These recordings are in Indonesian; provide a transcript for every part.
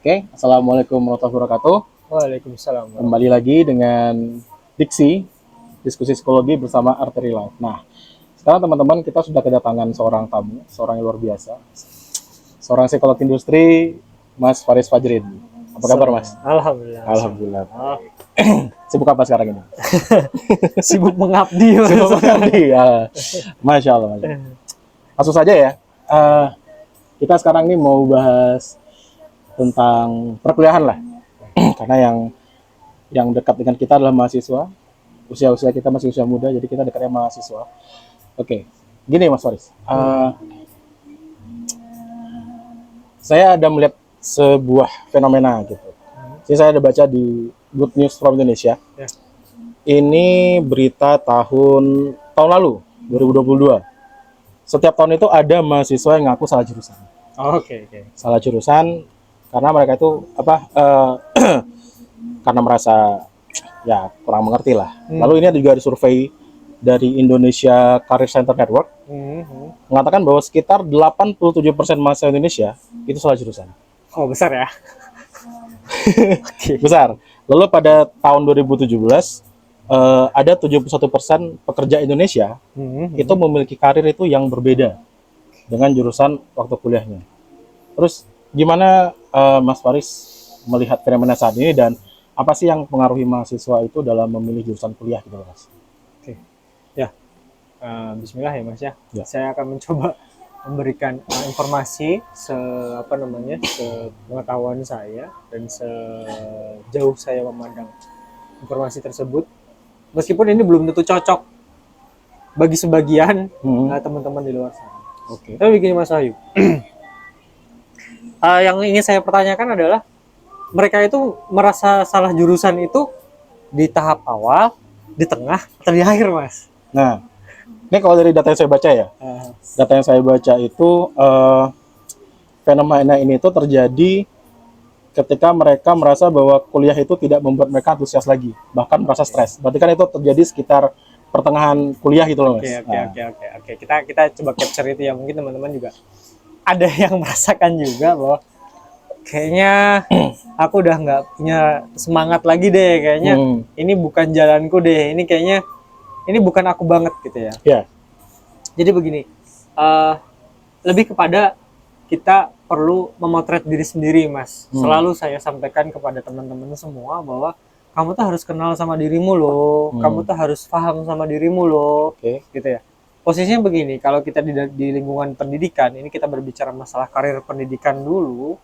Oke, Assalamualaikum warahmatullahi wabarakatuh. Waalaikumsalam. Kembali lagi dengan diskusi psikologi bersama Arteri Life. Nah, sekarang teman-teman kita sudah kedatangan seorang tamu, seorang yang luar biasa, seorang psikolog industri, Mas Faris Fajrin. Apa kabar, Mas? Alhamdulillah. Alhamdulillah. Sibuk apa sekarang ini? Sibuk mengabdi. Sibuk sekali. Ya. Masya Allah. Masya Allah. Langsung saja ya. Kita sekarang ini mau bahas tentang perkuliahan lah. Karena yang dekat dengan kita adalah mahasiswa. Usia kita masih usia muda, jadi kita dekatnya mahasiswa. Oke, gini Mas Faris. Saya ada melihat sebuah fenomena gitu. Jadi saya ada baca di Good News from Indonesia. Ya. Ini berita tahun lalu, 2022. Setiap tahun itu ada mahasiswa yang ngaku salah jurusan. Oke. Salah jurusan karena mereka itu karena merasa ya kurang mengerti lah. Lalu ini juga ada survei dari Indonesia Career Center Network mengatakan bahwa sekitar 87% mahasiswa Indonesia itu salah jurusan. Oh, besar ya. Besar. Lalu pada tahun 2017 ada 71% pekerja Indonesia itu memiliki karir itu yang berbeda dengan jurusan waktu kuliahnya. Terus gimana Mas Faris melihat fenomena saat ini dan apa sih yang mempengaruhi mahasiswa itu dalam memilih jurusan kuliah gitu, Mas? Oke. Ya. Bismillah ya, Mas ya. Ya. Saya akan mencoba memberikan informasi sepengetahuan saya dan sejauh saya memandang informasi tersebut. Meskipun ini belum tentu cocok bagi sebagian teman-teman di luar sana. Oke. Tapi begini Mas Wahyu. Yang ingin saya pertanyakan adalah mereka itu merasa salah jurusan itu di tahap awal, di tengah, atau di akhir, Mas? Nah, ini kalau dari data yang saya baca ya, data yang saya baca itu fenomena ini itu terjadi ketika mereka merasa bahwa kuliah itu tidak membuat mereka antusias lagi, bahkan merasa stres. Berarti kan itu terjadi sekitar pertengahan kuliah gitu loh, Mas. Oke. Kita coba capture itu ya. Mungkin teman-teman juga ada yang merasakan juga bahwa kayaknya aku udah nggak punya semangat lagi deh. Kayaknya ini bukan jalanku deh. Ini kayaknya ini bukan aku banget gitu ya. Yeah. Jadi begini, lebih kepada kita perlu memotret diri sendiri, Mas. Selalu saya sampaikan kepada teman-teman semua bahwa kamu tuh harus kenal sama dirimu loh. Kamu tuh harus paham sama dirimu loh. Gitu ya. Posisinya begini, kalau kita di lingkungan pendidikan, ini kita berbicara masalah karir pendidikan dulu,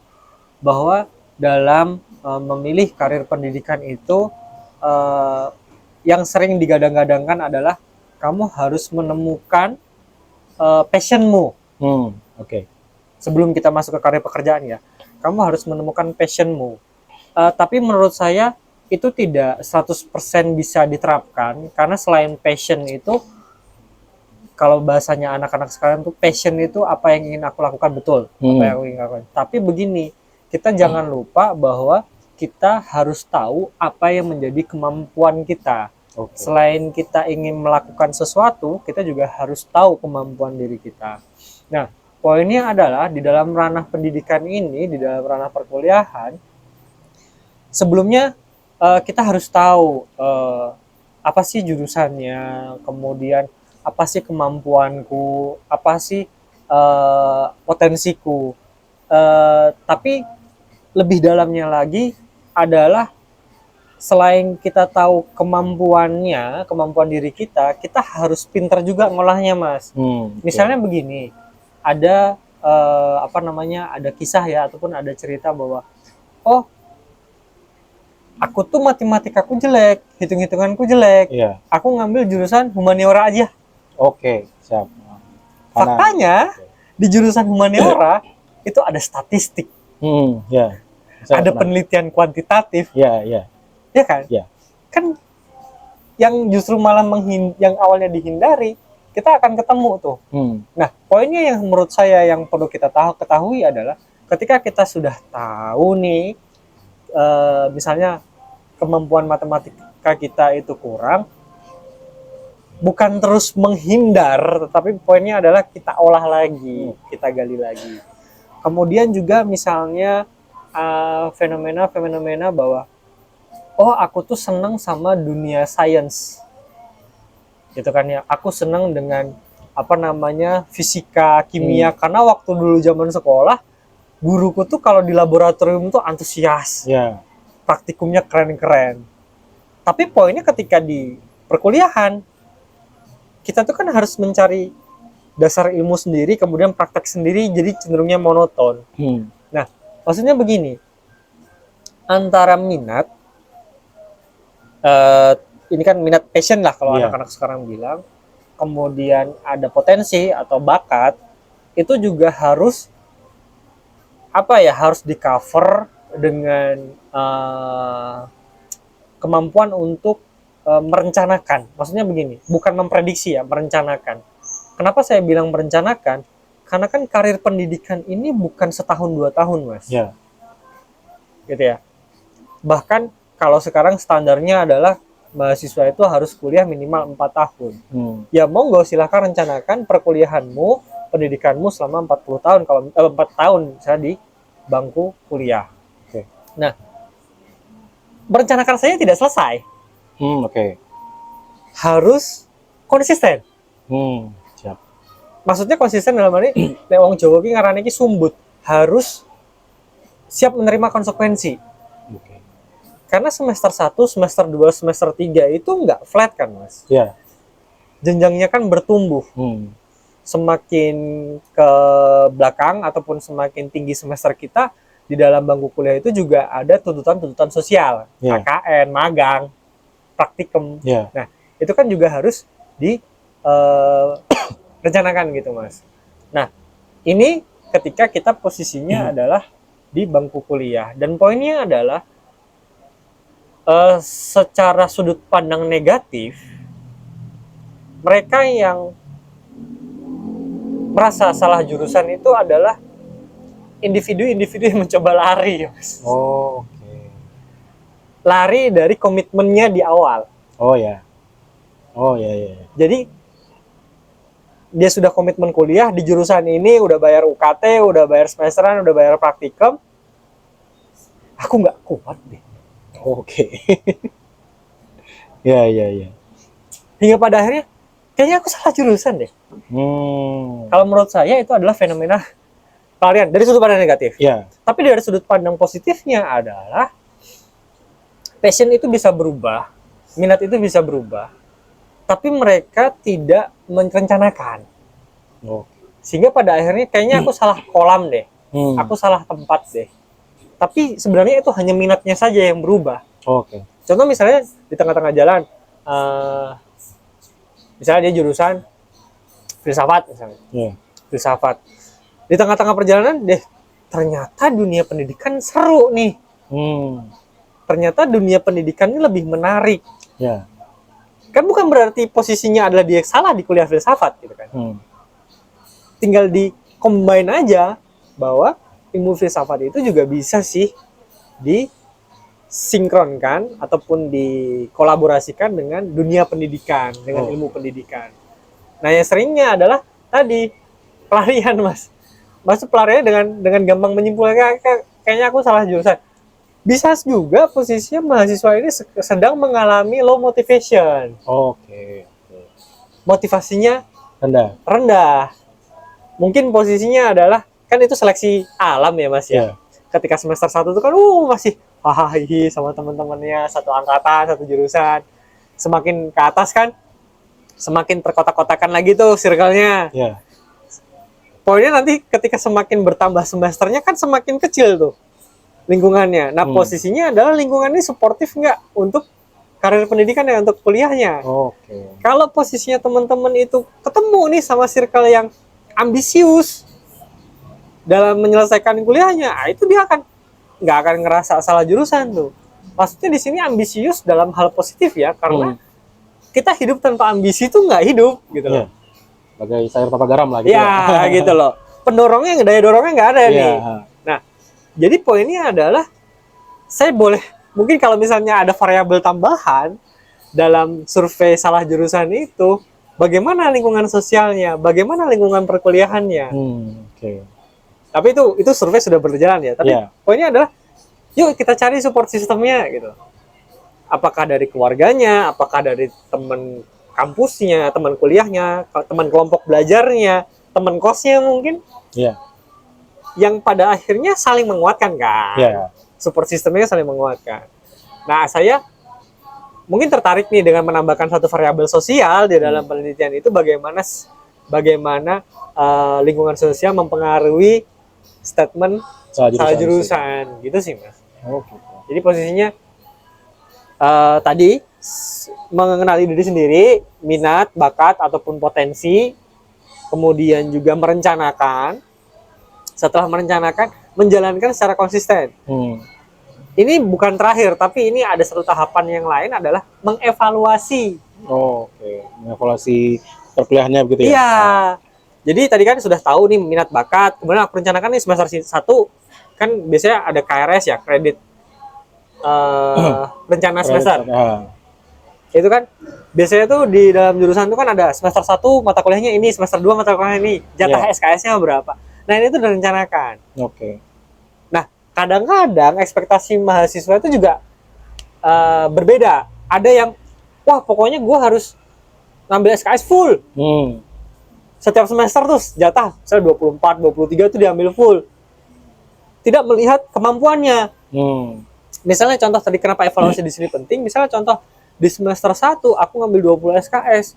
bahwa dalam memilih karir pendidikan itu yang sering digadang-gadangkan adalah kamu harus menemukan passionmu. Oke. Sebelum kita masuk ke karir pekerjaan ya, kamu harus menemukan passionmu. Tapi menurut saya itu tidak 100% bisa diterapkan, karena selain passion itu, kalau bahasanya anak-anak sekarang tuh passion itu apa yang ingin aku lakukan, betul. Apa yang aku ingin lakukan. Tapi begini, kita jangan lupa bahwa kita harus tahu apa yang menjadi kemampuan kita. Selain kita ingin melakukan sesuatu, kita juga harus tahu kemampuan diri kita. Nah, poinnya adalah di dalam ranah pendidikan ini, di dalam ranah perkuliahan, sebelumnya kita harus tahu apa sih jurusannya, kemudian apa sih kemampuanku, apa sih potensiku. Tapi lebih dalamnya lagi adalah selain kita tahu kemampuannya, kemampuan diri kita harus pintar juga ngolahnya, Mas. Misalnya begini, ada ada kisah ya, ataupun ada cerita bahwa aku tuh matematikaku jelek, hitung-hitunganku jelek. Aku ngambil jurusan humaniora aja. Oke, siap. Faktanya di jurusan humaniora itu ada statistik. Ada penelitian kuantitatif. Ya kan? Kan yang justru malah yang awalnya dihindari, kita akan ketemu tuh. Nah, poinnya yang menurut saya yang perlu kita ketahui adalah ketika kita sudah tahu nih, misalnya kemampuan matematika kita itu kurang, bukan terus menghindar, tetapi poinnya adalah kita olah lagi, kita gali lagi. Kemudian juga misalnya fenomena bahwa oh aku tuh seneng sama dunia sains gitu kan ya, aku seneng dengan apa namanya fisika kimia karena waktu dulu zaman sekolah guruku tuh kalau di laboratorium tuh antusias, praktikumnya keren-keren. Tapi poinnya ketika di perkuliahan kita tuh kan harus mencari dasar ilmu sendiri, kemudian praktek sendiri, jadi cenderungnya monoton. Nah, maksudnya begini, antara minat, ini kan minat passion lah kalau anak-anak sekarang bilang, kemudian ada potensi atau bakat, itu juga harus harus di cover dengan kemampuan untuk merencanakan. Maksudnya begini, bukan memprediksi ya, merencanakan. Kenapa saya bilang merencanakan? Karena kan karir pendidikan ini bukan setahun 2 tahun, Mas. Gitu ya. Bahkan kalau sekarang standarnya adalah mahasiswa itu harus kuliah minimal 4 tahun. Ya monggo silahkan rencanakan perkuliahanmu, pendidikanmu selama 40 tahun kalau 4 tahun misalnya di bangku kuliah. Nah, merencanakan saya tidak selesai. Harus konsisten. Siap. Maksudnya konsisten dalam arti nek wong Jawa ki ngarane ki sumbut, harus siap menerima konsekuensi. Karena semester 1, semester 2, semester 3 itu nggak flat kan, Mas? Jenjangnya kan bertumbuh. Semakin ke belakang ataupun semakin tinggi semester kita, di dalam bangku kuliah itu juga ada tuntutan-tuntutan sosial, KKN, magang, praktikum. Nah, itu kan juga harus direncanakan gitu, Mas. Nah, ini ketika kita posisinya adalah di bangku kuliah. Dan poinnya adalah secara sudut pandang negatif, mereka yang merasa salah jurusan itu adalah individu-individu yang mencoba lari, Mas. Lari dari komitmennya di awal. Jadi dia sudah komitmen kuliah di jurusan ini, udah bayar UKT, udah bayar semesteran, udah bayar praktikum. Aku nggak kuat deh. Hingga pada akhirnya kayaknya aku salah jurusan deh. Kalau menurut saya itu adalah fenomena pelarian dari sudut pandang negatif. Tapi dari sudut pandang positifnya adalah passion itu bisa berubah, minat itu bisa berubah, tapi mereka tidak merencanakan. Sehingga pada akhirnya kayaknya aku salah kolam deh, aku salah tempat deh. Tapi sebenarnya itu hanya minatnya saja yang berubah. Contoh misalnya di tengah-tengah jalan, misalnya dia jurusan filsafat misalnya, filsafat. Di tengah-tengah perjalanan deh, ternyata dunia pendidikan seru nih. Ternyata dunia pendidikan ini lebih menarik. Kan bukan berarti posisinya adalah dia salah di kuliah filsafat gitu kan. Tinggal di combine aja bahwa ilmu filsafat itu juga bisa sih disinkronkan ataupun dikolaborasikan dengan dunia pendidikan, dengan ilmu pendidikan. Nah, yang seringnya adalah tadi pelarian, Mas. Masuk pelarian dengan gampang menyimpulkan kayaknya aku salah jurusan. Bisa juga posisinya mahasiswa ini sedang mengalami low motivation. Motivasinya rendah. Mungkin posisinya adalah, kan itu seleksi alam ya, Mas ya. Ketika semester 1 itu kan masih hahaha sama teman-temannya, satu angkatan, satu jurusan. Semakin ke atas kan semakin terkotak-kotakan lagi tuh circle-nya. Poinnya nanti ketika semakin bertambah semesternya kan semakin kecil tuh lingkungannya. Nah, posisinya adalah lingkungan ini suportif nggak untuk karir pendidikan ya, untuk kuliahnya. Kalau posisinya teman-teman itu ketemu nih sama circle yang ambisius dalam menyelesaikan kuliahnya, itu dia nggak akan ngerasa salah jurusan tuh. Maksudnya di sini ambisius dalam hal positif ya, karena kita hidup tanpa ambisi itu nggak hidup gitu loh. Bagai sayur tanpa garam lah gitu. Gitu loh. Pendorongnya, daya dorongnya nggak ada nih. Nah, jadi poinnya adalah saya boleh, mungkin kalau misalnya ada variabel tambahan dalam survei salah jurusan itu, bagaimana lingkungan sosialnya, bagaimana lingkungan perkuliahannya. Tapi itu survei sudah berjalan ya. Tapi poinnya adalah Yuk kita cari support sistemnya gitu. Apakah dari keluarganya, apakah dari teman kampusnya, teman kuliahnya, teman kelompok belajarnya, teman kosnya mungkin, Iya. yang pada akhirnya saling menguatkan kan. Iya. Support sistemnya saling menguatkan. Nah, saya mungkin tertarik nih dengan menambahkan satu variabel sosial di dalam penelitian itu, bagaimana lingkungan sosial mempengaruhi statement salah jurusan gitu sih Mas. Oh, gitu. Jadi posisinya tadi mengenali diri sendiri, minat, bakat ataupun potensi, kemudian juga merencanakan. Setelah merencanakan, menjalankan secara konsisten. Ini bukan terakhir, tapi ini ada satu tahapan yang lain adalah mengevaluasi. Oh, oke. Mengevaluasi perkuliahannya begitu ya? Iya. Jadi tadi kan sudah tahu nih minat bakat. Kemudian aku rencanakan nih semester 1 kan biasanya ada KRS ya, kredit rencana semester. Itu kan biasanya tuh di dalam jurusan itu kan ada semester 1 mata kuliahnya ini, semester 2 mata kuliahnya ini, jatah SKS-nya berapa. Nah, ini tuh direncanakan. Oke. Nah, kadang-kadang ekspektasi mahasiswa itu juga berbeda. Ada yang, wah pokoknya gue harus ngambil SKS full. Setiap semester tuh jatah, misalnya 24, 23 itu diambil full. Tidak melihat kemampuannya. Misalnya contoh tadi kenapa evaluasi di sini penting, misalnya contoh di semester 1 aku ngambil 20 SKS,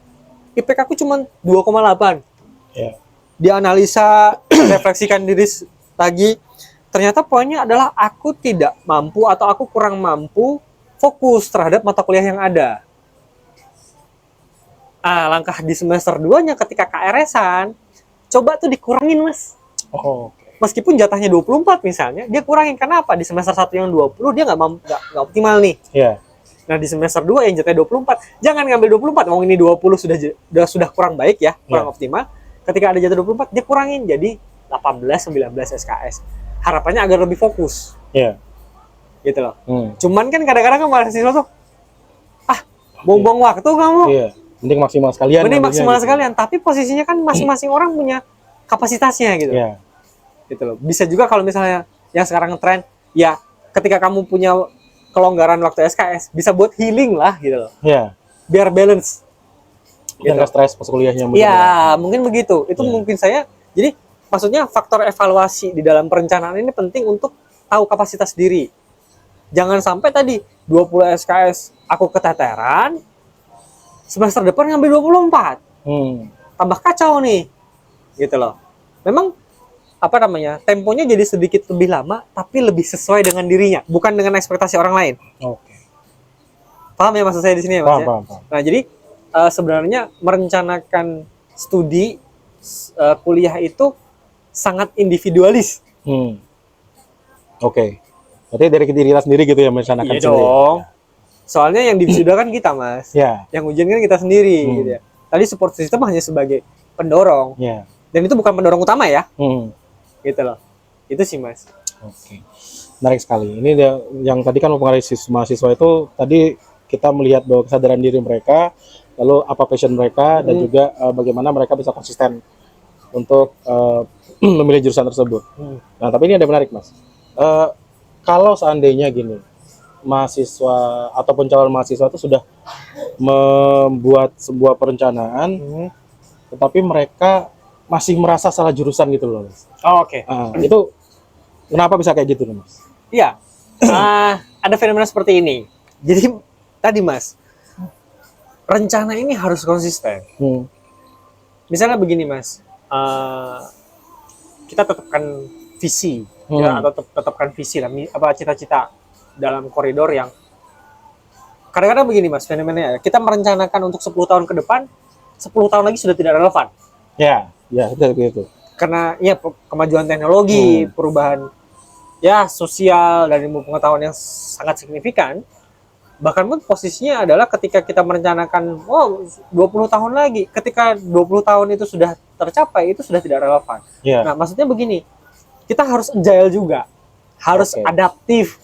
IPK aku cuma 2,8. Dianalisa, refleksikan diri lagi, ternyata poinnya adalah aku tidak mampu atau aku kurang mampu fokus terhadap mata kuliah yang ada. Langkah di semester 2-nya ketika KRS-an, coba tuh dikurangin Mas. Meskipun jatahnya 24 misalnya, dia kurangin. Kenapa? Di semester 1 yang 20 dia nggak optimal nih. Nah, di semester 2 yang jatahnya 24, jangan ngambil 24, wong ini 20 sudah kurang baik ya, kurang optimal. Ketika ada jatah 24, dia kurangin jadi 18, 19 SKS. Harapannya agar lebih fokus. Gitu loh. Cuman kan kadang-kadang kan mahasiswa tuh, buang-buang waktu kamu. Mending maksimal sekalian. Tapi posisinya kan masing-masing orang punya kapasitasnya gitu. Gitu loh. Bisa juga kalau misalnya yang sekarang ngetren, ya ketika kamu punya kelonggaran waktu SKS, bisa buat healing lah gitu loh. Biar balance. Biar nggak stres pas kuliahnya. Mungkin begitu. Itu mungkin saya. Jadi maksudnya faktor evaluasi di dalam perencanaan ini penting untuk tahu kapasitas diri. Jangan sampai tadi 20 SKS aku keteteran, semester depan ngambil 24. Tambah kacau nih. Gitu loh. Memang temponya jadi sedikit lebih lama, tapi lebih sesuai dengan dirinya, bukan dengan ekspektasi orang lain. Paham ya maksud saya di sini ya, Mas? Paham. Nah, jadi sebenarnya merencanakan studi kuliah itu sangat individualis. Berarti dari diri kita sendiri gitu ya merencanakan sendiri. Dong. Soalnya yang divisuda kan kita, Mas. Yang ujian kan kita sendiri gitu ya. Tadi support system hanya sebagai pendorong. Dan itu bukan pendorong utama ya. Gitu loh. Itu sih, Mas. Menarik sekali. Ini yang tadi kan mempengaruhi mahasiswa itu tadi kita melihat bahwa kesadaran diri mereka, lalu apa passion mereka, dan juga bagaimana mereka bisa konsisten untuk memilih jurusan tersebut. Nah, tapi ini ada menarik, Mas. Kalau seandainya gini, mahasiswa ataupun calon mahasiswa itu sudah membuat sebuah perencanaan, tetapi mereka masih merasa salah jurusan gitu loh, Mas. Itu kenapa bisa kayak gitu nih, Mas? Iya, ada fenomena seperti ini. Jadi tadi, Mas, rencana ini harus konsisten. Misalnya begini, Mas, kita tetapkan visi, atau tetapkan visi lah, cita-cita dalam koridor yang kadang-kadang begini, Mas, fenomenanya kita merencanakan untuk 10 tahun ke depan, 10 tahun lagi sudah tidak relevan. Seperti itu. Karena ya kemajuan teknologi, perubahan ya sosial dan ilmu pengetahuan yang sangat signifikan. Bahkan pun posisinya adalah ketika kita merencanakan 20 tahun lagi, ketika 20 tahun itu sudah tercapai, itu sudah tidak relevan. Nah, maksudnya begini, kita harus agile juga, harus adaptif.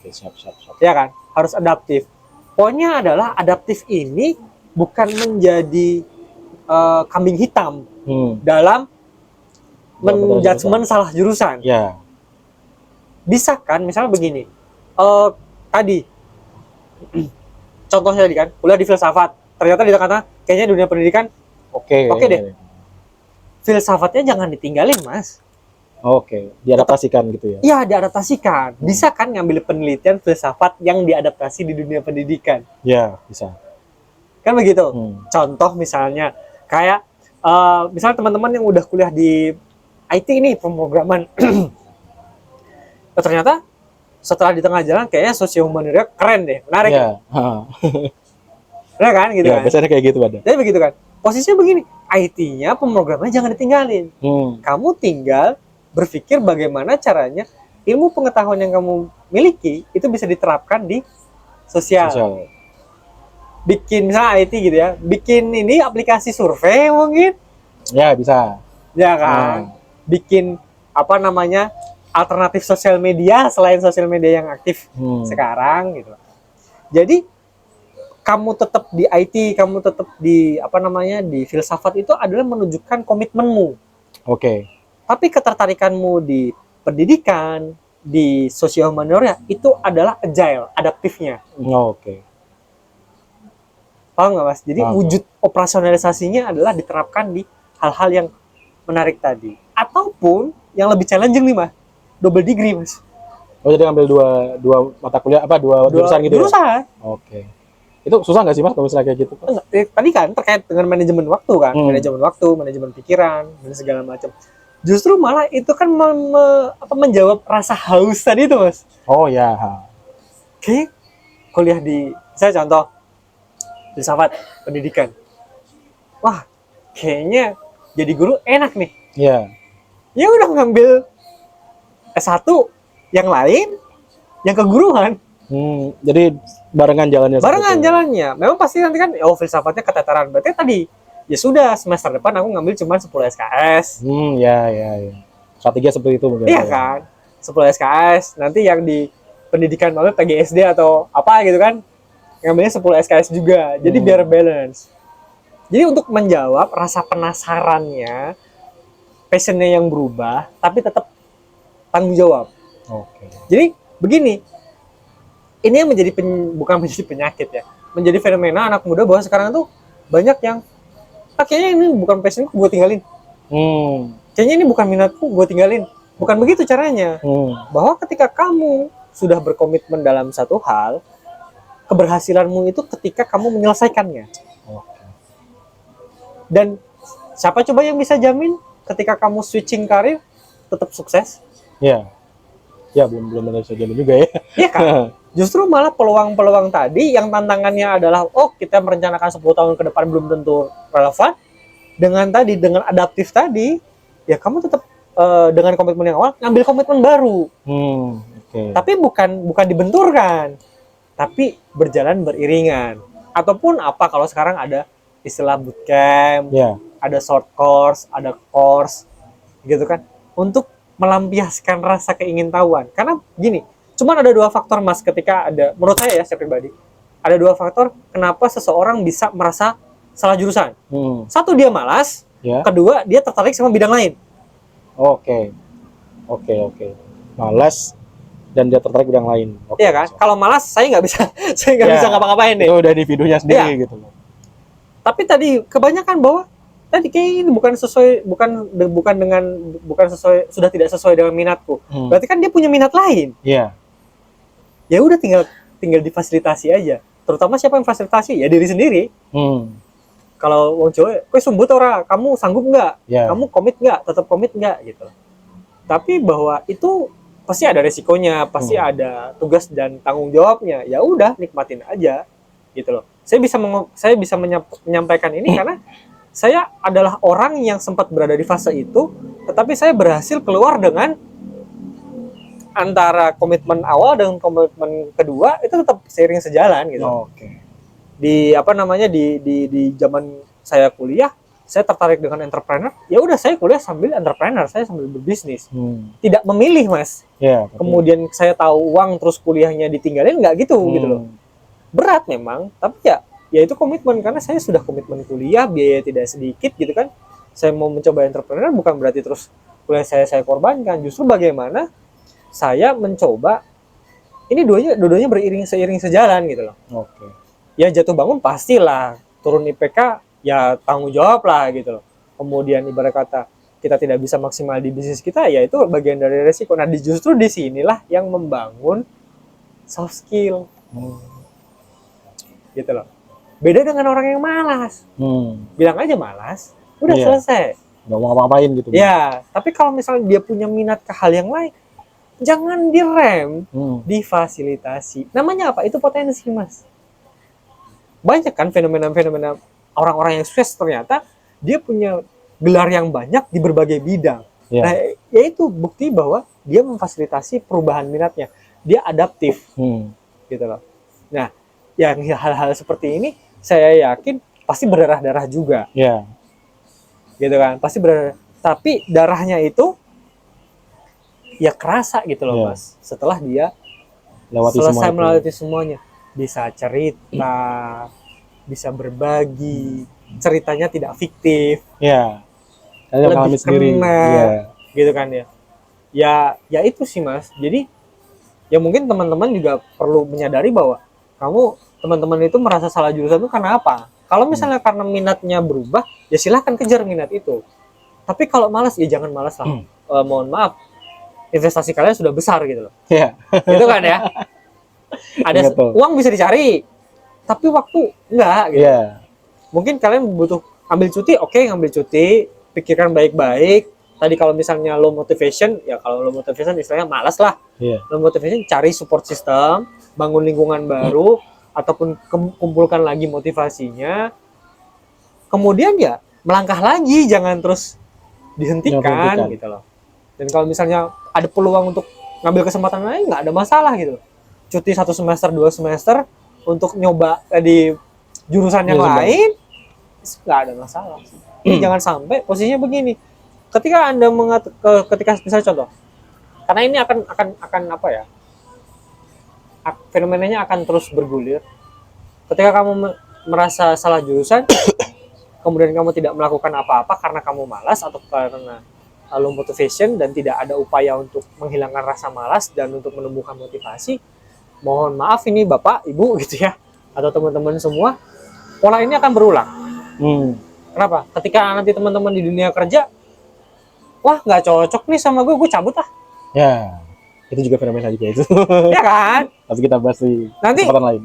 Siap. Ya kan, harus adaptif. Poinnya adalah adaptif ini bukan menjadi kambing hitam dalam menjudgment salah jurusan. bisa kan misalnya begini, tadi contohnya tadi kan kuliah di filsafat, ternyata di tengah-tengah kayaknya dunia pendidikan oke deh, filsafatnya jangan ditinggalin mas. Oke, diadaptasikan gitu ya. Iya, diadaptasikan. Bisa kan ngambil penelitian filsafat yang diadaptasi di dunia pendidikan. Ya, bisa. Kan begitu. Contoh misalnya kayak misalnya teman-teman yang udah kuliah di IT ini pemrograman. Ternyata setelah di tengah jalan kayaknya sosio-humaniora keren deh, menarik. Ya. Benar kan gitu Ya, kan. biasanya kayak gitu ada. Jadi begitu kan. Posisinya begini, IT-nya pemrogramannya jangan ditinggalin. Kamu tinggal berpikir bagaimana caranya ilmu pengetahuan yang kamu miliki itu bisa diterapkan di sosial. Bikin misalnya IT gitu ya, bikin ini aplikasi survei mungkin. Ya, bisa. Ya kan. Bikin apa namanya alternatif sosial media selain sosial media yang aktif sekarang gitu. Jadi kamu tetap di IT, kamu tetap di apa namanya di filsafat itu adalah menunjukkan komitmenmu. Oke. Tapi ketertarikanmu di pendidikan, di sosial humaniora itu adalah agile, adaptifnya. Oke. Paham nggak mas? Jadi wujud operasionalisasinya adalah diterapkan di hal-hal yang menarik tadi. Ataupun yang lebih challenging nih mas, double degree mas. Oh jadi ngambil dua mata kuliah apa dua jurusan gitu jurusan. Ya? Oke. Itu susah nggak sih mas kalau misalnya kayak gitu? Tadi kan terkait dengan manajemen waktu kan, manajemen waktu, manajemen pikiran, dan segala macam. Justru malah itu kan menjawab rasa haus tadi itu mas. Oh ya. Oke, kuliah di, saya contoh filsafat pendidikan. Wah, kayaknya jadi guru enak nih. Iya. Ya udah ngambil S1 yang lain, yang keguruan. Jadi barengan jalannya. Barengan jalannya. Memang pasti nanti kan, filsafatnya keteteran. Berarti tadi ya sudah semester depan aku ngambil cuma 10 SKS. Ya. Strategi seperti itu mungkin. Iya kan? 10 SKS, nanti yang di pendidikan malah PGSD atau apa gitu kan, ngambilnya 10 SKS juga. Jadi biar balance. Jadi untuk menjawab rasa penasarannya, passionnya yang berubah, tapi tetap tanggung jawab. Oke. Jadi begini, ini yang menjadi bukan menjadi penyakit ya, menjadi fenomena anak muda bahwa sekarang tuh banyak yang kayaknya ini bukan passionku, gue tinggalin. Kayaknya ini bukan minatku, gue tinggalin. Bukan begitu caranya. Bahwa ketika kamu sudah berkomitmen dalam satu hal, keberhasilanmu itu ketika kamu menyelesaikannya. Dan siapa coba yang bisa jamin ketika kamu switching karir tetap sukses? Ya, belum bisa jamin juga ya. Iya kan? Justru malah peluang-peluang tadi yang tantangannya adalah kita merencanakan 10 tahun ke depan belum tentu relevan. Dengan adaptif tadi, ya kamu tetap dengan komitmen yang awal ngambil komitmen baru. Tapi bukan dibenturkan, tapi berjalan beriringan. Ataupun apa kalau sekarang ada istilah bootcamp, ada short course, ada course, gitu kan, untuk melampiaskan rasa keingintahuan. Karena gini, cuman ada 2 faktor mas ketika ada, menurut saya ya secara pribadi, ada 2 faktor kenapa seseorang bisa merasa salah jurusan. Satu, dia malas. Kedua, dia tertarik sama bidang lain. Oke. Malas dan dia tertarik bidang lain. Iya kan? Kalau malas saya nggak bisa bisa ngapa-ngapain deh. Itu udah individunya sendiri gitu loh. Tapi tadi kebanyakan bahwa tadi kayak ini bukan sesuai sudah tidak sesuai dengan minatku. Berarti kan dia punya minat lain. Iya. Ya udah tinggal difasilitasi aja. Terutama siapa yang fasilitasi? Ya diri sendiri. Kalau wong cowok, kowe sumbut ora, kamu sanggup nggak? Kamu komit nggak? Tetap komit nggak gitu. Tapi bahwa itu pasti ada resikonya, pasti ada tugas dan tanggung jawabnya. Ya udah, nikmatin aja gitu loh. Saya bisa menyampaikan ini karena saya adalah orang yang sempat berada di fase itu, tetapi saya berhasil keluar dengan antara komitmen awal dan komitmen kedua itu tetap seiring sejalan gitu. Di zaman saya kuliah, saya tertarik dengan entrepreneur. Ya udah, saya kuliah sambil entrepreneur, saya sambil berbisnis. Tidak memilih mas. Kemudian saya tahu uang terus kuliahnya ditinggalin, nggak gitu gitu loh. Berat memang, tapi ya itu komitmen, karena saya sudah komitmen kuliah, biaya tidak sedikit gitu kan. Saya mau mencoba entrepreneur bukan berarti terus kuliah saya korbankan, justru bagaimana saya mencoba ini dua-duanya seiring sejalan gitu loh. Oke. Ya jatuh bangun pastilah, turun IPK ya tanggung jawab lah gitu loh. Kemudian ibarat kata kita tidak bisa maksimal di bisnis kita, ya itu bagian dari resiko. Nah, justru di sinilah yang membangun soft skill gitu loh. Beda dengan orang yang malas. Bilang aja malas, udah selesai. Nggak mau ngapa-ngapain gitu. Ya, tapi kalau misalnya dia punya minat ke hal yang lain, jangan direm, difasilitasi. Namanya apa? Itu potensi, Mas. Banyak kan fenomena-fenomena orang-orang yang sukses ternyata dia punya gelar yang banyak di berbagai bidang. Nah, yaitu bukti bahwa dia memfasilitasi perubahan minatnya. Dia adaptif. Gitu loh. Nah, yang hal-hal seperti ini saya yakin pasti berdarah-darah juga. Gitu kan? Pasti berdarah. Tapi darahnya itu ya kerasa gitu loh, Mas. Setelah dia selesai melewati semuanya. Bisa cerita, bisa berbagi, ceritanya tidak fiktif. Lebih kena, gitu kan ya. Ya itu sih, Mas. Jadi ya mungkin teman-teman juga perlu menyadari bahwa teman-teman itu merasa salah jurusan itu karena apa? Kalau misalnya karena minatnya berubah, ya silahkan kejar minat itu. Tapi kalau malas, ya jangan malas lah. Mohon maaf, investasi kalian sudah besar gitu loh. Gitu kan ya. Ada uang bisa dicari, tapi waktu enggak gitu. Mungkin kalian butuh ambil cuti, oke, ngambil cuti, pikirkan baik-baik. Tadi kalau misalnya low motivation, ya kalau low motivation istilahnya malas lah. Low motivation, cari support system, bangun lingkungan baru, ataupun kumpulkan lagi motivasinya. Kemudian ya melangkah lagi, jangan terus dihentikan gitu loh. Dan kalau misalnya ada peluang untuk ngambil kesempatan lain, nggak ada masalah gitu. Cuti 1 semester, 2 semester untuk nyoba di jurusan yang lain, nggak ada masalah. Ini jangan sampai posisinya begini. Ketika Anda ketika misalnya contoh, karena ini akan apa ya? Fenomenanya akan terus bergulir. Ketika kamu merasa salah jurusan, kemudian kamu tidak melakukan apa-apa karena kamu malas atau karena low motivation dan tidak ada upaya untuk menghilangkan rasa malas dan untuk menumbuhkan motivasi, mohon maaf ini Bapak, Ibu gitu ya, atau teman-teman semua, pola ini akan berulang. Kenapa? Ketika nanti teman-teman di dunia kerja, wah nggak cocok nih sama gue cabut ah. Itu juga fenomena juga itu. Ya kan? Tapi kita bahas di nanti kesempatan lain.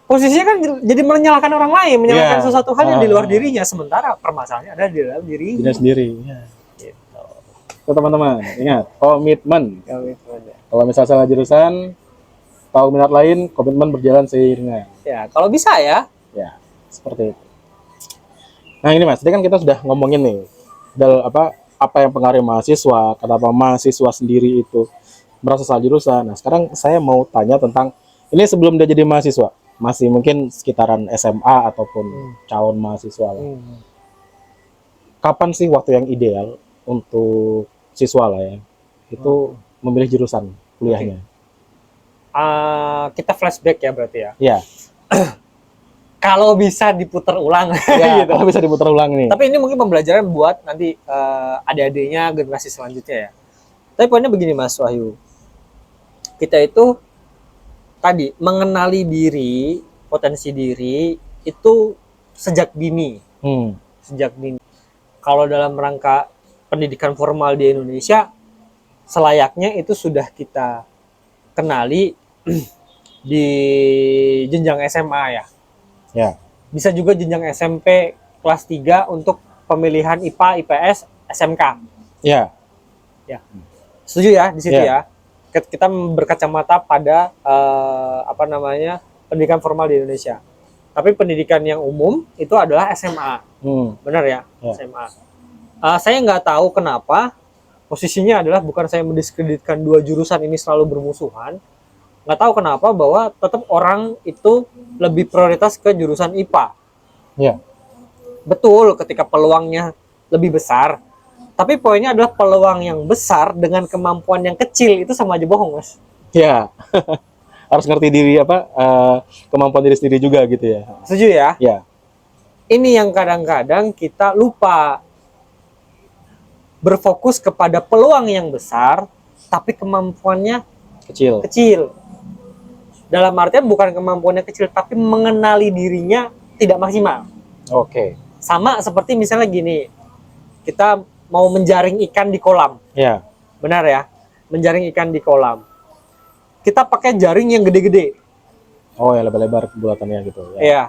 Posisinya kan jadi menyalahkan orang lain, menyalahkan sesuatu hal yang di luar dirinya, sementara permasalahannya ada di dalam dirinya sendiri. Gitu. So, teman-teman, ingat, komitmen. Kalau misalnya salah jurusan, tahu minat lain, komitmen berjalan seiringan. Ya, kalau bisa ya. Ya, seperti itu. Nah ini Mas, tadi kan kita sudah ngomongin nih, apa yang pengaruh mahasiswa, kenapa mahasiswa sendiri itu merasa salah jurusan. Nah sekarang saya mau tanya tentang, ini sebelum dia jadi mahasiswa, masih mungkin sekitaran SMA ataupun calon mahasiswa lah. Kapan sih waktu yang ideal untuk siswa lah ya, itu memilih jurusan kuliahnya? Kita flashback ya berarti ya. Iya. Kalau bisa diputar ulang, ya, gitu. Kalau bisa diputar ulang nih. Tapi ini mungkin pembelajaran buat nanti adik-adiknya generasi selanjutnya ya. Tapi poinnya begini Mas Wahyu, kita itu tadi mengenali diri, potensi diri itu sejak dini. Sejak dini. Kalau dalam rangka pendidikan formal di Indonesia, selayaknya itu sudah kita kenali di jenjang SMA ya. Bisa juga jenjang SMP kelas 3 untuk pemilihan IPA, IPS, SMK. Ya. Setuju ya di situ ya. Kita berkacamata pada pendidikan formal di Indonesia. Tapi pendidikan yang umum itu adalah SMA. Benar ya? SMA. Saya nggak tahu kenapa posisinya adalah bukan saya mendiskreditkan dua jurusan ini selalu bermusuhan. Nggak tahu kenapa bahwa tetap orang itu lebih prioritas ke jurusan IPA. Betul, ketika peluangnya lebih besar. Tapi poinnya adalah peluang yang besar dengan kemampuan yang kecil itu sama aja bohong, Mas. Harus ngerti diri kemampuan diri sendiri juga gitu ya. Setuju ya? Ini yang kadang-kadang kita lupa berfokus kepada peluang yang besar, tapi kemampuannya Kecil. kecil. Dalam artian bukan kemampuannya kecil, tapi mengenali dirinya tidak maksimal. Oke. Sama seperti misalnya gini, kita mau menjaring ikan di kolam. Ya. Benar ya? Menjaring ikan di kolam. Kita pakai jaring yang gede-gede. Oh ya, lebar-lebar bulatannya gitu. Ya. Iya.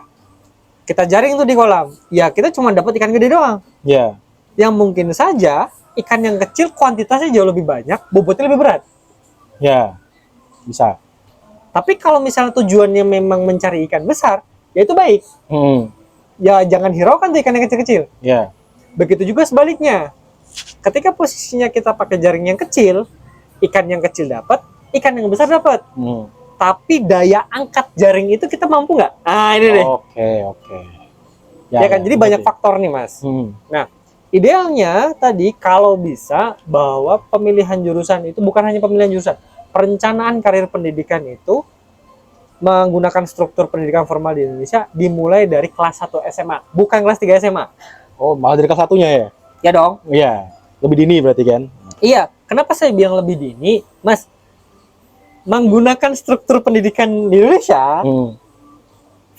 Kita jaring tuh di kolam. Ya kita cuma dapat ikan gede doang. Ya. Yang mungkin saja ikan yang kecil kuantitasnya jauh lebih banyak, bobotnya lebih berat. Ya. Bisa. Tapi kalau misalnya tujuannya memang mencari ikan besar, ya itu baik. Ya jangan hiraukan tuh ikan yang kecil-kecil. Ya. Begitu juga sebaliknya. Ketika posisinya kita pakai jaring yang kecil, ikan yang kecil dapat, ikan yang besar dapat. Tapi daya angkat jaring itu kita mampu nggak? Nah ini deh. Oke. Ya kan, jadi banyak faktor nih mas. Nah, idealnya tadi kalau bisa bahwa pemilihan jurusan itu bukan hanya pemilihan jurusan, perencanaan karir pendidikan itu menggunakan struktur pendidikan formal di Indonesia dimulai dari kelas 1 SMA, bukan kelas 3 SMA. Oh, malah dari kelas satunya ya? Ya dong. Iya, lebih dini berarti kan? Iya, kenapa saya bilang lebih dini? Mas, menggunakan struktur pendidikan di Indonesia,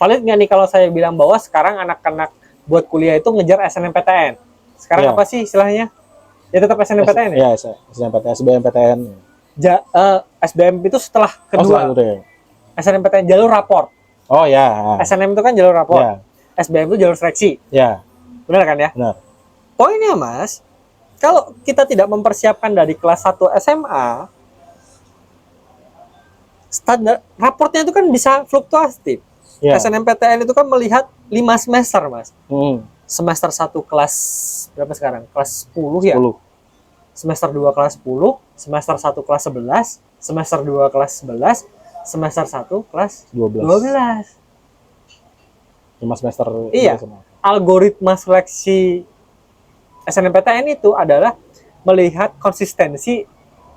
valid nggak nih kalau saya bilang bahwa sekarang anak-anak buat kuliah itu ngejar SNMPTN? Sekarang apa sih istilahnya? Ya tetap SNMPTN ya? Iya, SNMPTN, SBMPTN. SBM itu setelah kedua. SNMPTN jalur raport. Oh ya. SNM itu kan jalur raport. Ya. SBM itu jalur seleksi. Ya. Benar kan ya? Benar. Poinnya mas, kalau kita tidak mempersiapkan dari kelas 1 SMA, standar raportnya itu kan bisa fluktuatif. Ya. SNMPTN itu kan melihat 5 semester mas. Semester 1 kelas berapa sekarang? Kelas 10 ya? 10. Semester 2 kelas 10, semester 1 kelas 11, semester 2 kelas 11, semester 1 kelas 12. 5 semester. Iya. Algoritma seleksi SNMPTN itu adalah melihat konsistensi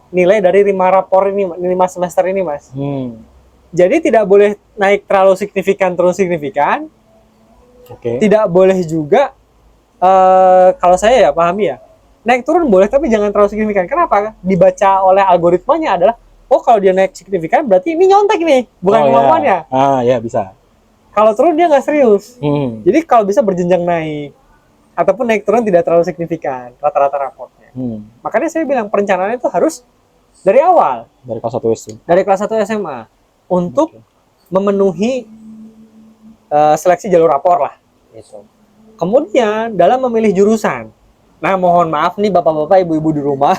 nilai dari 5 rapor ini, 5 semester ini, Mas. Jadi tidak boleh naik terlalu signifikan, Oke. Tidak boleh juga kalau saya ya pahami ya, naik turun boleh tapi jangan terlalu signifikan. Kenapa? Dibaca oleh algoritmanya adalah, oh kalau dia naik signifikan berarti ini nyontek nih, bukan kemampuannya. Ya bisa. Kalau turun dia nggak serius. Jadi kalau bisa berjenjang naik, ataupun naik turun tidak terlalu signifikan rata-rata raportnya. Makanya saya bilang perencanaan itu harus dari awal. Dari kelas 1 SD. Dari kelas 1 SMA untuk memenuhi seleksi jalur rapor lah. Gitu. Kemudian dalam memilih jurusan, nah mohon maaf nih bapak-bapak, ibu-ibu di rumah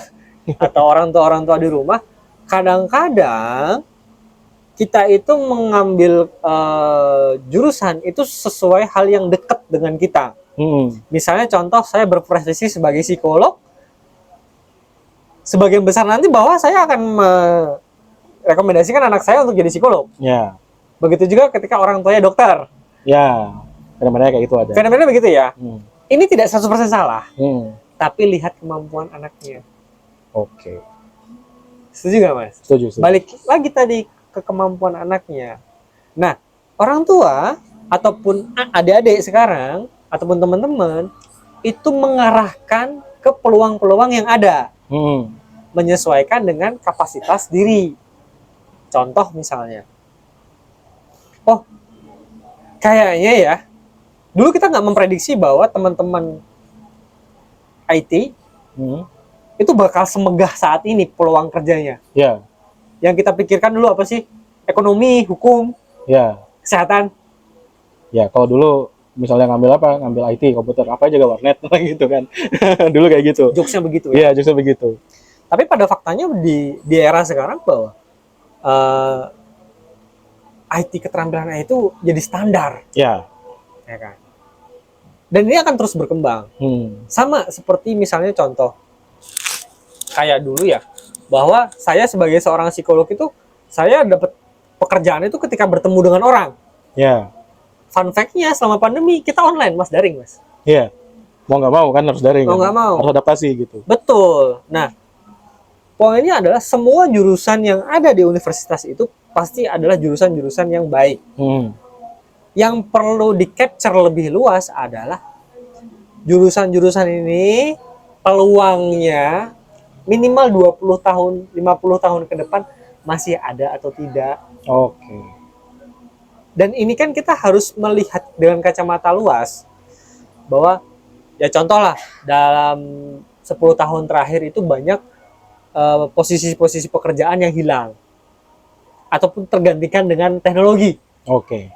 atau orang tua di rumah, kadang-kadang kita itu mengambil jurusan itu sesuai hal yang dekat dengan kita. Misalnya contoh saya berprofesi sebagai psikolog, sebagian besar nanti bahwa saya akan merekomendasikan anak saya untuk jadi psikolog. Ya. Begitu juga ketika orang tuanya dokter. Ya, fenomena kayak gitu ada. Fenomena begitu ya. Ini tidak 100% salah. Tapi lihat kemampuan anaknya. Oke. Setuju nggak mas? Setuju. Balik lagi tadi ke kemampuan anaknya. Nah, orang tua ataupun adik-adik sekarang ataupun teman-teman itu mengarahkan ke peluang-peluang yang ada. Menyesuaikan dengan kapasitas diri. Contoh misalnya, oh kayaknya ya, dulu kita nggak memprediksi bahwa teman-teman IT itu bakal semegah saat ini peluang kerjanya. Ya. Yang kita pikirkan dulu apa sih? Ekonomi, hukum, kesehatan. Ya, kalau dulu misalnya ngambil apa? Ngambil IT, komputer, apa aja warnet gitu kan. Dulu kayak gitu. Jokesnya begitu ya. Iya, jokesnya begitu. Tapi pada faktanya di era sekarang bahwa IT keterampilan itu jadi standar. Ya kan? Dan ini akan terus berkembang. Sama seperti misalnya contoh kayak dulu ya, bahwa saya sebagai seorang psikolog itu saya dapat pekerjaan itu ketika bertemu dengan orang. Ya. Fun fact-nya selama pandemi kita online, Mas, daring, Mas. Iya. Mau nggak mau kan harus daring. Mau nggak mau. Harus adaptasi gitu. Betul. Nah, poinnya adalah semua jurusan yang ada di universitas itu pasti adalah jurusan-jurusan yang baik. Yang perlu di-capture lebih luas adalah jurusan-jurusan ini peluangnya minimal 20 tahun, 50 tahun ke depan masih ada atau tidak. Oke. Dan ini kan kita harus melihat dengan kacamata luas bahwa ya contoh lah dalam 10 tahun terakhir itu banyak posisi-posisi pekerjaan yang hilang ataupun tergantikan dengan teknologi. Oke.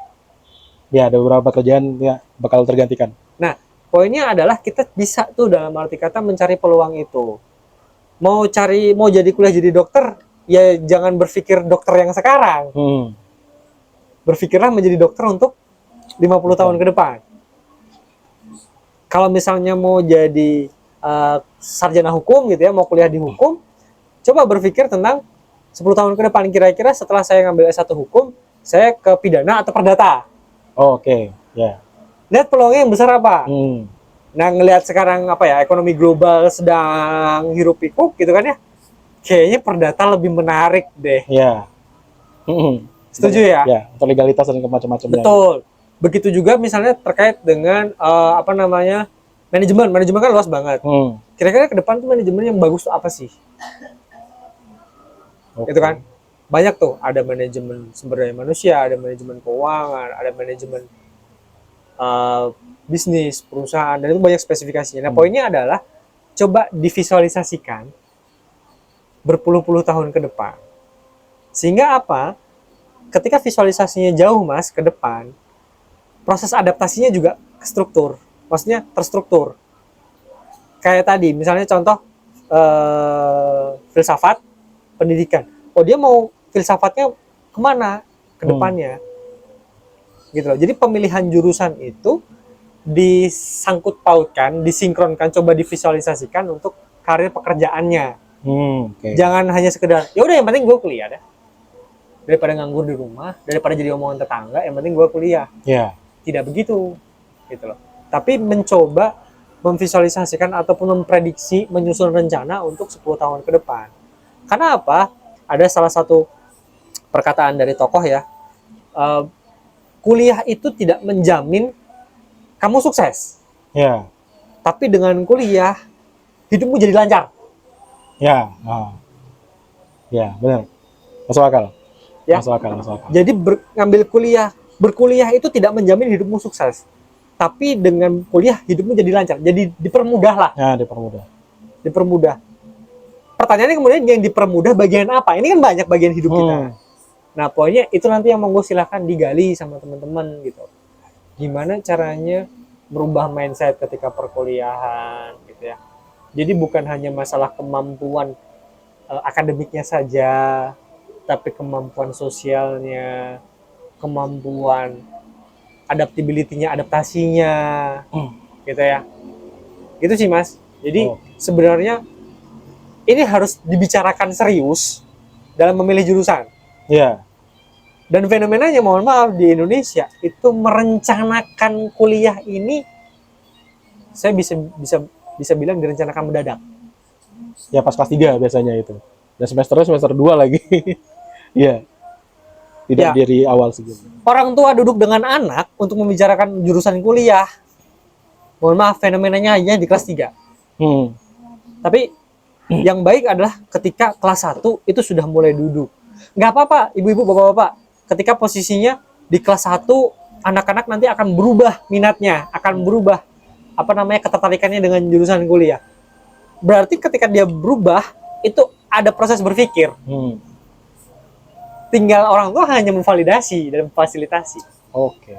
Ya, ada beberapa pekerjaan ya bakal tergantikan. Nah, poinnya adalah kita bisa tuh dalam arti kata mencari peluang itu. Mau jadi kuliah jadi dokter, ya jangan berpikir dokter yang sekarang. Berpikirlah menjadi dokter untuk 50 tahun ke depan. Kalau misalnya mau jadi sarjana hukum gitu ya, mau kuliah di hukum, coba berpikir tentang 10 tahun ke depan, kira-kira setelah saya ngambil S1 hukum, saya ke pidana atau perdata. Oke, ya. Lihat peluangnya yang besar apa. Nah, ngelihat sekarang apa ya, ekonomi global sedang hiruk pikuk gitu kan ya, kayaknya perdata lebih menarik deh. Ya. Setuju ya? Ya, untuk legalitas dan macam-macamnya. Betul. Begitu juga misalnya terkait dengan apa namanya, manajemen kan luas banget. Kira-kira ke depan tuh manajemen yang bagus tuh apa sih? Okay. Itu kan banyak tuh, ada manajemen sumber daya manusia, ada manajemen keuangan, ada manajemen bisnis, perusahaan, dan itu banyak spesifikasinya. Nah, poinnya adalah coba divisualisasikan berpuluh-puluh tahun ke depan. Sehingga apa? Ketika visualisasinya jauh Mas ke depan, proses adaptasinya juga struktur. Maksudnya terstruktur. Kayak tadi, misalnya contoh filsafat, pendidikan. Oh, dia mau filsafatnya kemana ke depannya? Gitu loh. Jadi pemilihan jurusan itu disangkut pautkan, disinkronkan, coba divisualisasikan untuk karir pekerjaannya. Okay. Jangan hanya sekedar, ya udah yang penting gue kuliah dah. Daripada nganggur di rumah, daripada jadi omongan tetangga, yang penting gue kuliah. Yeah. Tidak begitu, gitu loh. Tapi mencoba memvisualisasikan ataupun memprediksi, menyusun rencana untuk 10 tahun ke depan. Karena apa? Ada salah satu perkataan dari tokoh ya, kuliah itu tidak menjamin kamu sukses. Ya. Tapi dengan kuliah, hidupmu jadi lancar. Ya. Ya, benar. Masuk akal. Ya. Masuk akal. Jadi berkuliah itu tidak menjamin hidupmu sukses. Tapi dengan kuliah, hidupmu jadi lancar. Jadi dipermudah lah. Ya, dipermudah. Pertanyaannya kemudian yang dipermudah bagian apa? Ini kan banyak bagian hidup kita. Nah, poinnya itu nanti yang monggo silahkan digali sama teman-teman gitu. Gimana caranya merubah mindset ketika perkuliahan gitu ya. Jadi bukan hanya masalah kemampuan akademiknya saja, tapi kemampuan sosialnya, kemampuan adaptability-nya, adaptasinya, gitu ya. Gitu sih Mas. Jadi sebenarnya ini harus dibicarakan serius dalam memilih jurusan. Iya. Dan fenomenanya mohon maaf di Indonesia itu merencanakan kuliah ini, saya bisa bilang direncanakan mendadak. Ya pas kelas 3 biasanya itu. Dan semester 2 lagi. Iya. Tidak dari awal segitu. Orang tua duduk dengan anak untuk membicarakan jurusan kuliah. Mohon maaf, fenomenanya hanya di kelas 3. Tapi yang baik adalah ketika kelas 1 itu sudah mulai duduk. Nggak apa-apa, ibu-ibu, bapak-bapak. Ketika posisinya di kelas 1, anak-anak nanti akan berubah minatnya, akan berubah ketertarikannya dengan jurusan kuliah. Berarti ketika dia berubah, itu ada proses berpikir. Tinggal orang tua hanya memvalidasi dan memfasilitasi. Oke.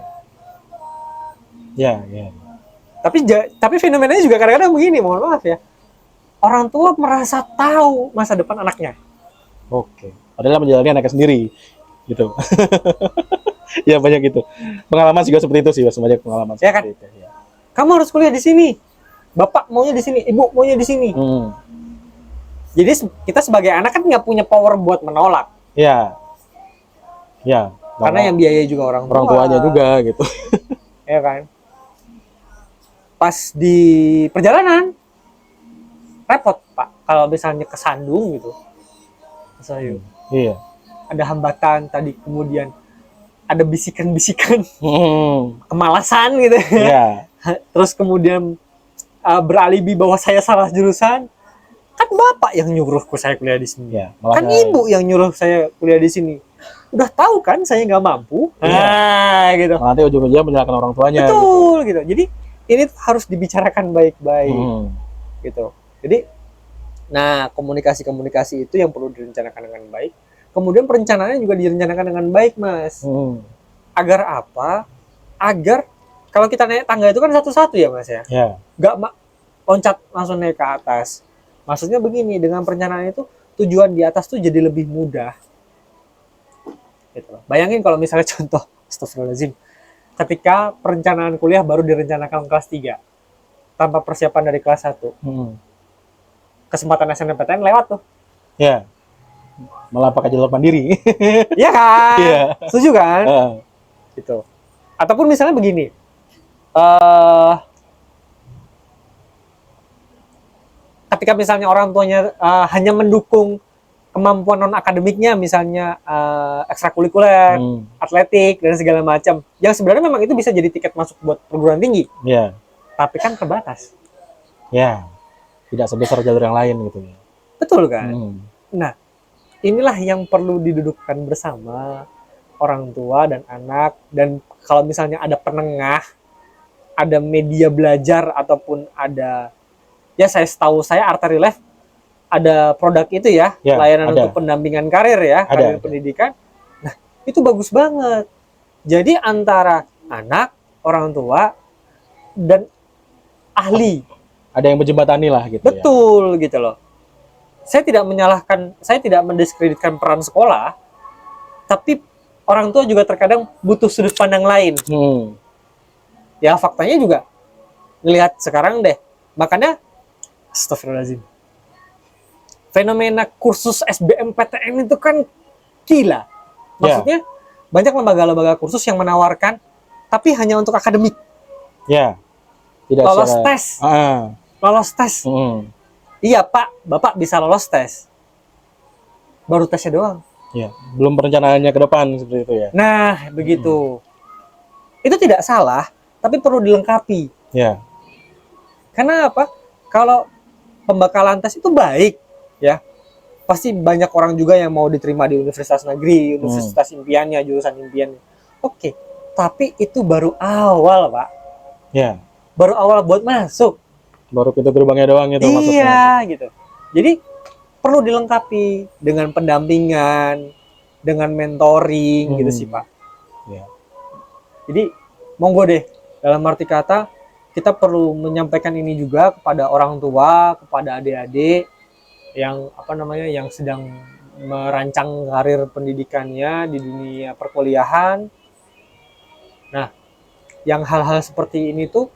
Ya. Tapi fenomenanya juga kadang-kadang begini, mohon maaf ya. Orang tua merasa tahu masa depan anaknya. Oke. Padahal menjalani anaknya sendiri, gitu. Ya banyak gitu. Pengalaman juga seperti itu sih, banyak pengalaman. Ya kan? Itu, ya. Kamu harus kuliah di sini. Bapak maunya di sini, ibu maunya di sini. Jadi kita sebagai anak kan nggak punya power buat menolak. Ya. Karena yang biaya juga orang tuanya juga gitu. Ya kan. Pas di perjalanan repot Pak kalau misalnya kesandung gitu. Iya. Ada hambatan tadi, kemudian ada bisikan-bisikan kemalasan gitu. Iya. Terus kemudian beralibi bahwa saya salah jurusan. Kan Kan bapak yang nyuruhku saya kuliah di sini. Ya, Kan ibu yang nyuruh saya kuliah di sini. Udah tahu kan saya nggak mampu. Iya. Gitu. Nanti ujung-ujungnya menyalahkan orang tuanya. Betul gitu. Jadi ini tuh harus dibicarakan baik-baik gitu. Jadi nah, komunikasi itu yang perlu direncanakan dengan baik. Kemudian perencanaannya juga direncanakan dengan baik, Mas. Agar apa? Agar kalau kita naik tangga itu kan satu-satu ya, Mas ya. Nggak loncat langsung naik ke atas. Maksudnya begini, dengan perencanaan itu tujuan di atas tuh jadi lebih mudah. Gitu. Bayangin kalau misalnya contoh, astagfirullahaladzim, ketika perencanaan kuliah baru direncanakan kelas 3 tanpa persiapan dari kelas 1. Kesempatan SNMPTN lewat tuh. Ya. Malah pakai jalur mandiri. Iya kan? Iya. Setuju kan? Gitu. Ataupun misalnya begini. Ketika misalnya orang tuanya hanya mendukung kemampuan non akademiknya, misalnya ekstrakurikuler, atletik dan segala macam, yang sebenarnya memang itu bisa jadi tiket masuk buat perguruan tinggi. Ya. Tapi kan terbatas. Ya. Tidak sebesar jalur yang lain gitu ya. Betul kan? Nah, inilah yang perlu didudukkan bersama orang tua dan anak, dan kalau misalnya ada penengah, ada media belajar ataupun ada, ya saya tahu saya Arteri Life ada produk itu ya, layanan untuk pendampingan karir ya, karir pendidikan. Nah, itu bagus banget. Jadi antara anak, orang tua dan ahli ada yang menjembatani lah gitu. Betul gitu loh. Saya tidak menyalahkan, saya tidak mendiskreditkan peran sekolah, tapi orang tua juga terkadang butuh sudut pandang lain. Ya faktanya juga ngelihat sekarang deh, makanya astagfirullahaladzim, fenomena kursus SBMPTN itu kan gila. Maksudnya banyak lembaga-lembaga kursus yang menawarkan, tapi hanya untuk akademik. Ya. Tidak lolos tes. Lolos tes. Iya Pak, Bapak bisa lolos tes. Baru tesnya doang. Ya, belum perencanaannya ke depan seperti itu ya. Nah, begitu. Itu tidak salah, tapi perlu dilengkapi. Ya. Karena apa? Kalau pembekalan tes itu baik, ya. Pasti banyak orang juga yang mau diterima di universitas negeri, universitas impiannya, jurusan impiannya. Oke, tapi itu baru awal, Pak. Ya. Baru awal buat masuk. Baru pintu gerbangnya doang itu maksudnya. Iya, gitu. Jadi perlu dilengkapi dengan pendampingan, dengan mentoring gitu sih, Pak. Ya. Jadi monggo deh, dalam arti kata kita perlu menyampaikan ini juga kepada orang tua, kepada adik-adik yang yang sedang merancang karir pendidikannya di dunia perkuliahan. Nah, yang hal-hal seperti ini tuh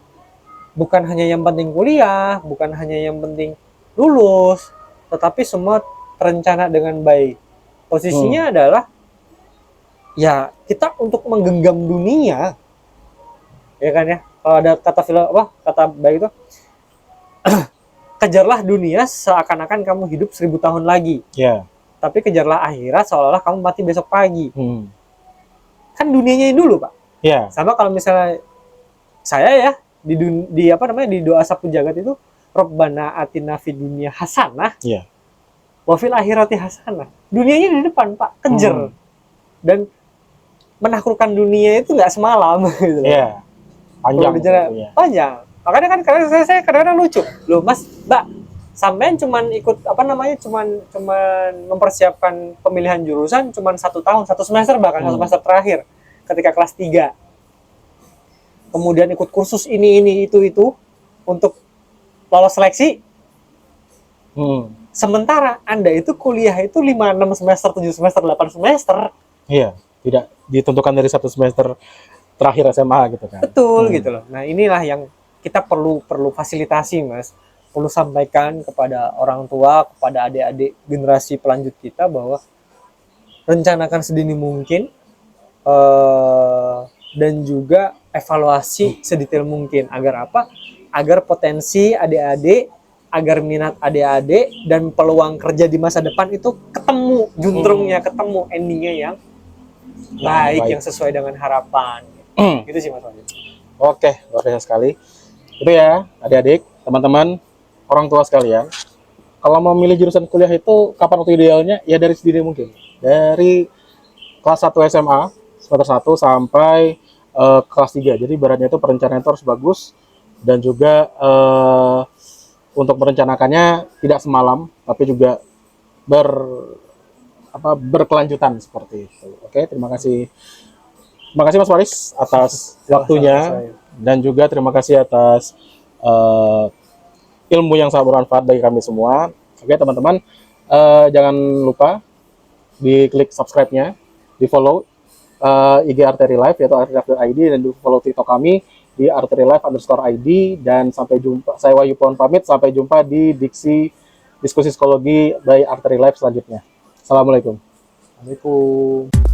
bukan hanya yang penting kuliah, bukan hanya yang penting lulus, tetapi semua terencana dengan baik. Posisinya adalah ya kita untuk menggenggam dunia, ya kan ya. Kalau ada kata baik itu, kejarlah dunia seakan-akan kamu hidup 1000 tahun lagi. Ya. Tapi kejarlah akhirat seolah-olah kamu mati besok pagi. Kan dunianya dulu, Pak. Ya. Sama kalau misalnya saya ya di doa sapu jagat itu, Rabbana atina fid dunya hasanah. Iya. Wa fil akhirati hasanah. Dunianya di depan, Pak, kejar. Dan menaklukkan dunia itu nggak semalam gitu. Iya. Panjang. Panjang. Makanya kan saya kadang-kadang lucu. Loh, Mas, Mbak, sampean cuman ikut cuman mempersiapkan pemilihan jurusan cuman 1 tahun, 1 semester bahkan 1 semester terakhir ketika kelas 3. Kemudian ikut kursus ini itu untuk lolos seleksi. Sementara Anda itu kuliah itu 5-6 semester, 7 semester, 8 semester. Iya, tidak ditentukan dari 1 semester terakhir SMA gitu kan. Betul gitu loh. Nah, inilah yang kita perlu fasilitasi, Mas. Perlu sampaikan kepada orang tua, kepada adik-adik generasi pelanjut kita bahwa rencanakan sedini mungkin dan juga evaluasi sedetail mungkin. Agar apa? Agar potensi adik-adik, agar minat adik-adik dan peluang kerja di masa depan itu ketemu, juntrungnya ketemu, endingnya yang baik, yang sesuai dengan harapan. Gitu sih, Mas Wahyu. Oke, luar biasa sekali. Itu ya, adik-adik, teman-teman, orang tua sekalian. Kalau mau milih jurusan kuliah itu kapan waktu idealnya? Ya dari sedini mungkin. Dari kelas 1 SMA semester 1 sampai kelas 3. Jadi ibaratnya itu perencanaan itu harus bagus dan juga untuk merencanakannya tidak semalam tapi juga ber berkelanjutan seperti itu. Oke, terima kasih. Terima kasih Mas Faris atas waktunya dan juga terima kasih atas ilmu yang sangat bermanfaat bagi kami semua. Oke teman-teman, jangan lupa di klik subscribe-nya, di follow IG Arteri Live yaitu arterilive.id dan di follow TikTok kami di arterilive_id dan sampai jumpa. Saya Wahyu Pon pamit, sampai jumpa di diskusi psikologi by Arteri Live selanjutnya. Assalamualaikum. Assalamualaikum.